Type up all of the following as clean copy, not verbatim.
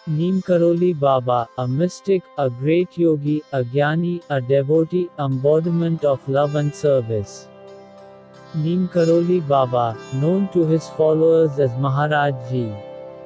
Neem Karoli Baba, a mystic, a great yogi, a jnani, a devotee, embodiment of love and service. Neem Karoli Baba, known to his followers as Maharaj Ji.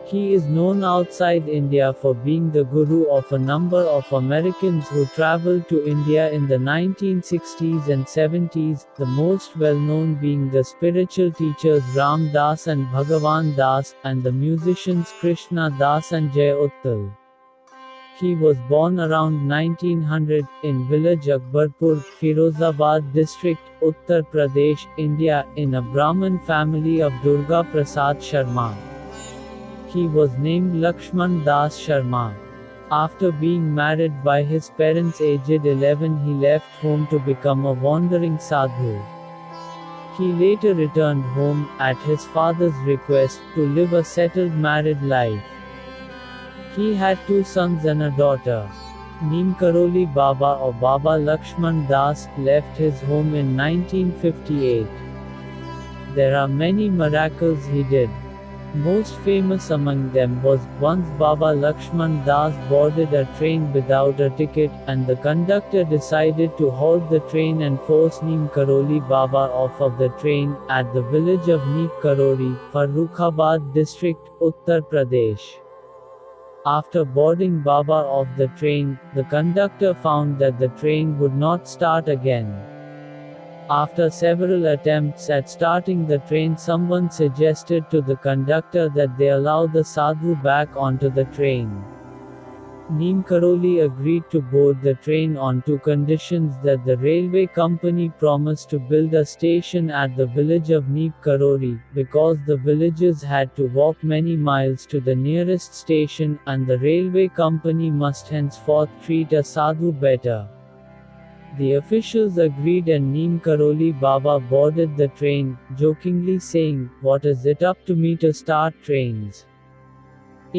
He is known outside India for being the guru of a number of Americans who traveled to India in the 1960s and 70s, the most well-known being the spiritual teachers Ram Das and Bhagavan Das, and the musicians Krishna Das and Jai Uttal. He was born around 1900, in village Akbarpur, Firozabad district, Uttar Pradesh, India, in a Brahmin family of Durga Prasad Sharma. He was named Lakshman Das Sharma. After being married by his parents aged 11, he left home to become a wandering sadhu. He later returned home, at his father's request, to live a settled married life. He had 2 sons and a daughter. Neem Karoli Baba or Baba Lakshman Das left his home in 1958. There are many miracles he did. Most famous among them was, once Baba Lakshman Das boarded a train without a ticket, and the conductor decided to halt the train and force Neem Karoli Baba off of the train, at the village of Neem Karoli, Farrukhabad district, Uttar Pradesh. After boarding Baba off the train, the conductor found that the train would not start again. After several attempts at starting the train, someone suggested to the conductor that they allow the sadhu back onto the train. Neem Karoli agreed to board the train on 2 conditions: that the railway company promised to build a station at the village of Neem Karoli, because the villagers had to walk many miles to the nearest station, and the railway company must henceforth treat a sadhu better. The officials agreed and Neem Karoli Baba boarded the train, jokingly saying, "What is it up to me to start trains?"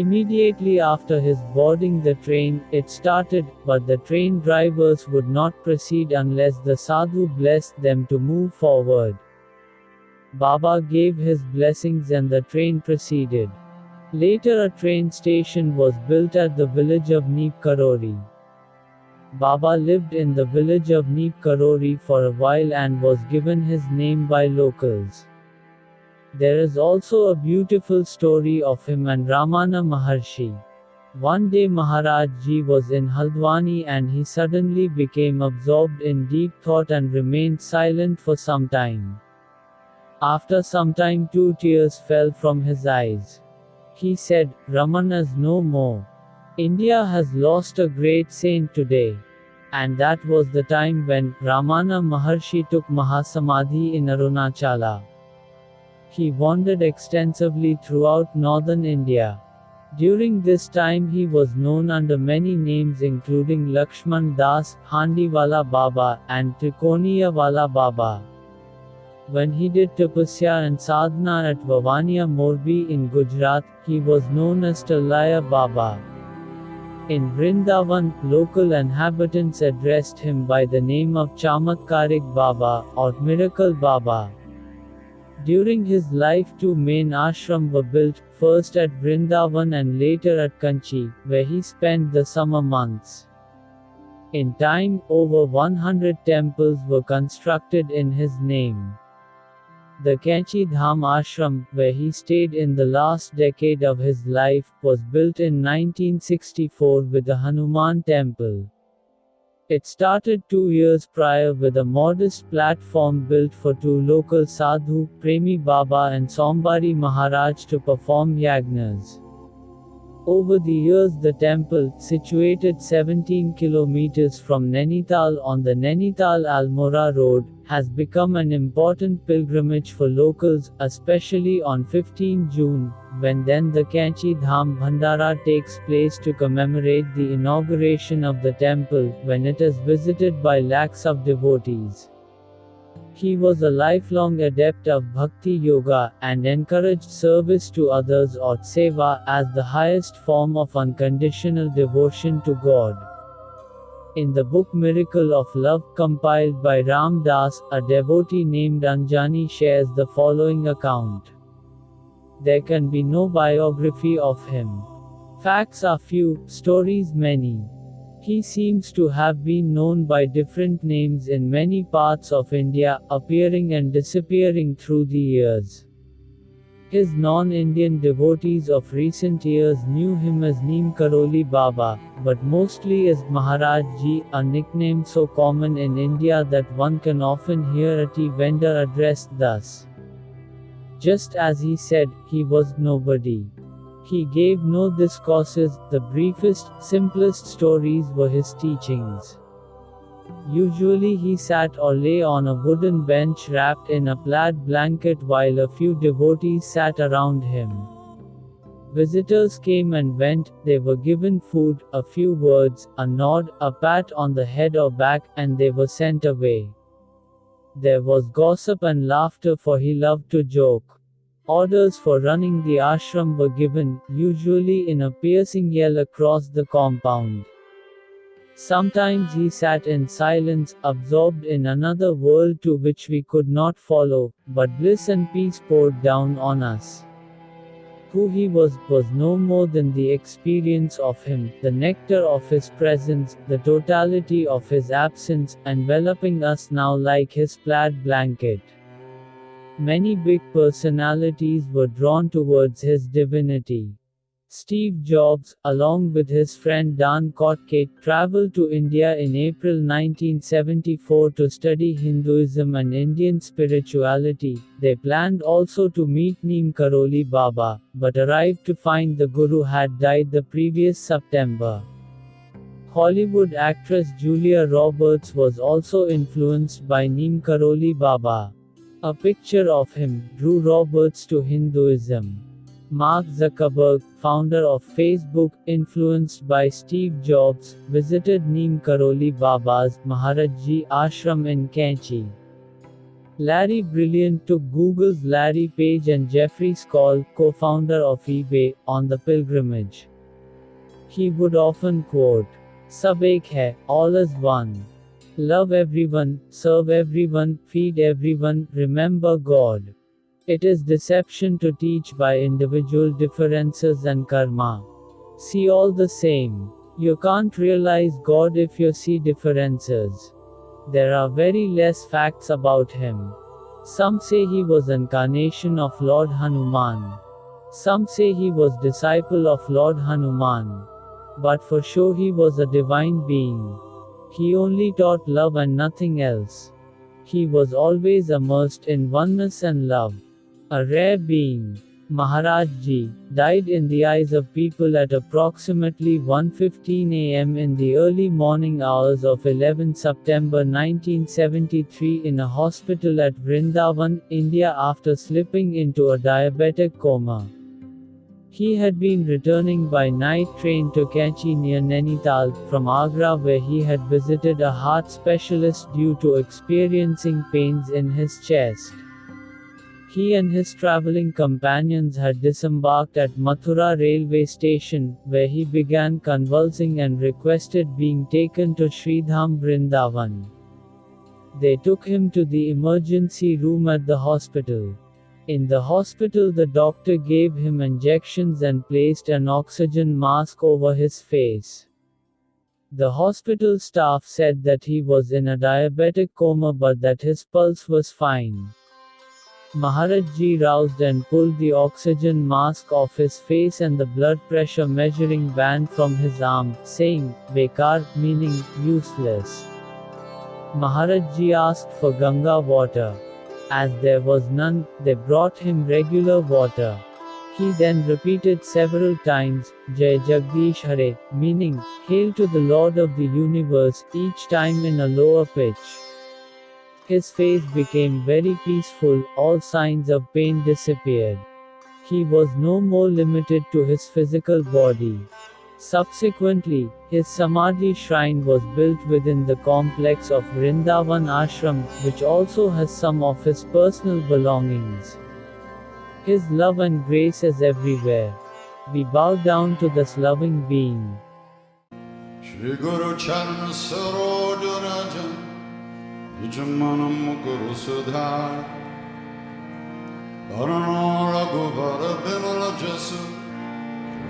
Immediately after his boarding the train, it started, but the train drivers would not proceed unless the sadhu blessed them to move forward. Baba gave his blessings and the train proceeded. Later a train station was built at the village of Neem Karoli. Baba lived in the village of Neem Karoli for a while and was given his name by locals. There is also a beautiful story of him and Ramana Maharshi. One day Maharaj Ji was in Haldwani and he suddenly became absorbed in deep thought and remained silent for some time. After some time 2 tears fell from his eyes. He said, "Ramana is no more. India has lost a great saint today." And that was the time when Ramana Maharshi took Mahasamadhi in Arunachala. He wandered extensively throughout northern India. During this time he was known under many names including Lakshman Das, Handiwala Baba, and Trikoniyawala Baba. When he did tapasya and sadhana at Vavania Morbi in Gujarat, he was known as Talaya Baba. In Vrindavan, local inhabitants addressed him by the name of Chamatkarik Baba, or Miracle Baba. During his life 2 main ashrams were built, first at Vrindavan and later at Kanchi, where he spent the summer months. In time, over 100 temples were constructed in his name. The Kanchi Dham Ashram, where he stayed in the last decade of his life, was built in 1964 with a Hanuman temple. It started 2 years prior with a modest platform built for 2 local sadhu, Premi Baba and Sombari Maharaj, to perform yagnas. Over the years the temple, situated 17 kilometers from Nainital on the Nainital-Almora road, has become an important pilgrimage for locals, especially on 15 June, when then the Kanchi Dham Bhandara takes place to commemorate the inauguration of the temple, when it is visited by lakhs of devotees. He was a lifelong adept of Bhakti Yoga, and encouraged service to others or Seva, as the highest form of unconditional devotion to God. In the book Miracle of Love, compiled by Ram Das, a devotee named Anjani shares the following account. There can be no biography of him. Facts are few, stories many. He seems to have been known by different names in many parts of India, appearing and disappearing through the years. His non-Indian devotees of recent years knew him as Neem Karoli Baba, but mostly as Maharaj Ji, a nickname so common in India that one can often hear a tea vendor addressed thus. Just as he said, he was nobody. He gave no discourses, the briefest, simplest stories were his teachings. Usually he sat or lay on a wooden bench wrapped in a plaid blanket while a few devotees sat around him. Visitors came and went, they were given food, a few words, a nod, a pat on the head or back, and they were sent away. There was gossip and laughter for he loved to joke. Orders for running the ashram were given, usually in a piercing yell across the compound. Sometimes he sat in silence, absorbed in another world to which we could not follow, but bliss and peace poured down on us. Who he was no more than the experience of him, the nectar of his presence, the totality of his absence, enveloping us now like his plaid blanket. Many big personalities were drawn towards his divinity. Steve Jobs, along with his friend Dan Kotkate, traveled to India in April 1974 to study Hinduism and Indian spirituality. They planned also to meet Neem Karoli Baba, but arrived to find the Guru had died the previous September. Hollywood actress Julia Roberts was also influenced by Neem Karoli Baba. A picture of him drew Roberts to Hinduism. Mark Zuckerberg, founder of Facebook, influenced by Steve Jobs, visited Neem Karoli Baba's Maharaj Ji ashram in Kanchi. Larry Brilliant took Google's Larry Page and Jeffrey Skoll, co-founder of eBay, on the pilgrimage. He would often quote, "Sab ek hai, all is one. Love everyone, serve everyone, feed everyone, remember God." It is deception to teach by individual differences and karma. See all the same. You can't realize God if you see differences. There are very less facts about him. Some say he was incarnation of Lord Hanuman. Some say he was disciple of Lord Hanuman. But for sure he was a divine being. He only taught love and nothing else. He was always immersed in oneness and love. A rare being. Maharaj Ji died in the eyes of people at approximately 1:15 am in the early morning hours of 11 September 1973 in a hospital at Vrindavan, India after slipping into a diabetic coma. He had been returning by night train to Kanchi near Nainital, from Agra where he had visited a heart specialist due to experiencing pains in his chest. He and his traveling companions had disembarked at Mathura railway station, where he began convulsing and requested being taken to Sridham Vrindavan. They took him to the emergency room at the hospital. In the hospital, the doctor gave him injections and placed an oxygen mask over his face. The hospital staff said that he was in a diabetic coma but that his pulse was fine. Maharaj Ji roused and pulled the oxygen mask off his face and the blood pressure measuring band from his arm, saying, "Bekar," meaning useless. Maharaj Ji asked for Ganga water. As there was none, they brought him regular water. He then repeated several times, "Jai Jagdish Hare," meaning, "Hail to the Lord of the universe," each time in a lower pitch. His face became very peaceful, all signs of pain disappeared. He was no more limited to his physical body. Subsequently, his Samadhi shrine was built within the complex of Vrindavan Ashram, which also has some of his personal belongings. His love and grace is everywhere. We bow down to this loving being. Shri Guru Charana Saroj Rajan Vijamanam Guru Sudhar Varana Raghuvar Bimala Jasu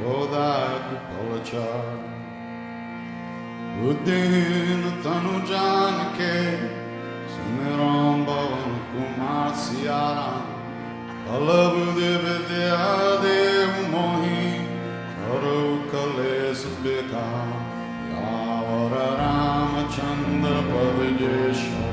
Godak Palachar Uddin Tanu Janke Sumiram Bhavan Kumar Siyaram Alabde Vidya Dev Mohi Haru Kale Subhika Yavara Ramachandra Pavijeshwar